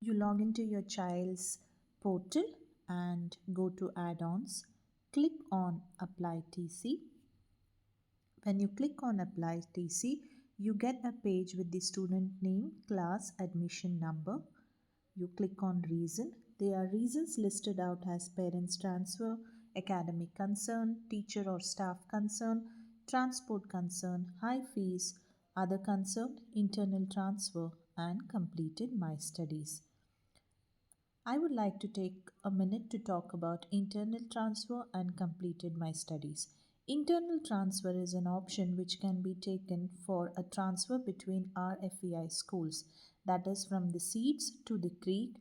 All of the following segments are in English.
You log into your child's portal and go to add-ons. Click on apply TC. When you click on apply TC, you get a page with the student name, class, admission number. You click on reason. There are reasons listed out as parents transfer, academic concern, teacher or staff concern, transport concern, high fees, other concern, internal transfer, and completed my studies. I would like to take a minute to talk about internal transfer and completed my studies. Internal transfer is an option which can be taken for a transfer between our FEI schools, that is from the Seeds to the Creek,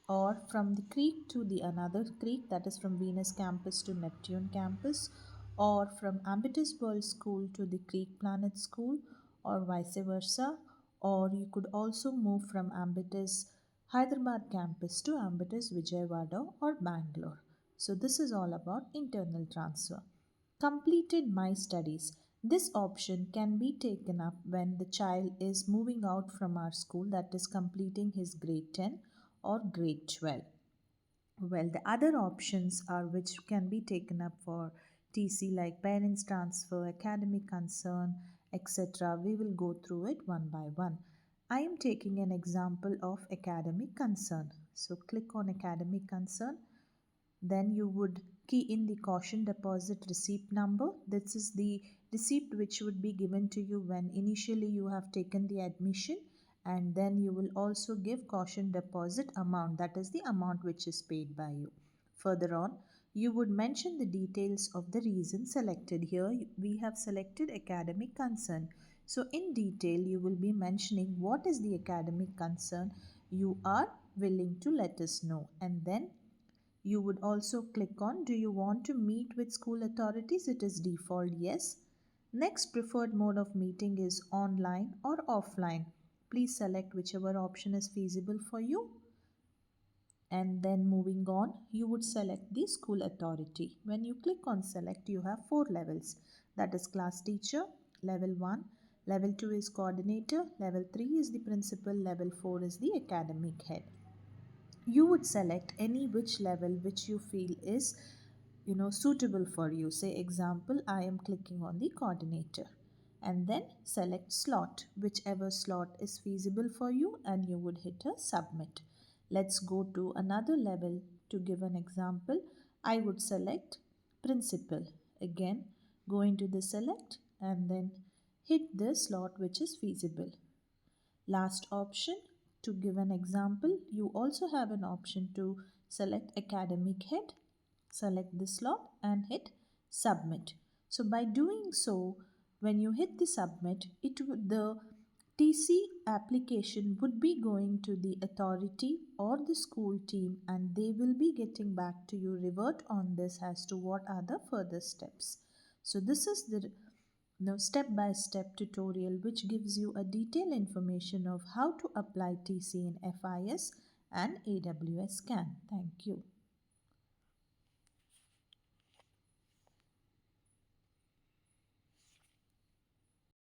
or from the Creek to the another Creek, that is from Venus campus to Neptune campus, or from Ambitus World School to the Creek Planet School, or vice versa. Or you could also move from Ambitus Hyderabad campus to Ambitus Vijayawada or Bangalore. So this is all about internal transfer. Completed my studies. This option can be taken up when the child is moving out from our school, that is completing his grade 10 or grade 12. Well, the other options are which can be taken up for TC like parents transfer, academic concern, etc. We will go through it one by one. I am taking an example of academic concern. So click on academic concern. Then you would key in the caution deposit receipt number. This is the receipt which would be given to you when initially you have taken the admission, and then you will also give caution deposit amount, that is the amount which is paid by you. Further on, you would mention the details of the reason selected. Here we have selected academic concern. So in detail you will be mentioning what is the academic concern you are willing to let us know, and then you would also click on do you want to meet with school authorities? It is default yes. Next preferred mode of meeting is online or offline. Please select whichever option is feasible for you. And then moving on, you would select the school authority. When you click on select, you have 4 levels. That is class teacher, level 1. Level 2 is coordinator, level 3 is the principal, level 4 is the academic head. You would select any which level which you feel is suitable for you. Say example, I am clicking on the coordinator, and then select slot, whichever slot is feasible for you, and you would hit a submit. Let's go to another level. To give an example, I would select principal. Again, go into the select and then hit the slot which is feasible. Last option, to give an example, you also have an option to select academic head. Select the slot and hit submit. So by doing so, when you hit the submit, the TC application would be going to the authority or the school team, and they will be getting back to you, revert on this as to what are the further steps. So this is the step-by-step tutorial which gives you a detailed information of how to apply TC in FIS and AWS CAN. Thank you.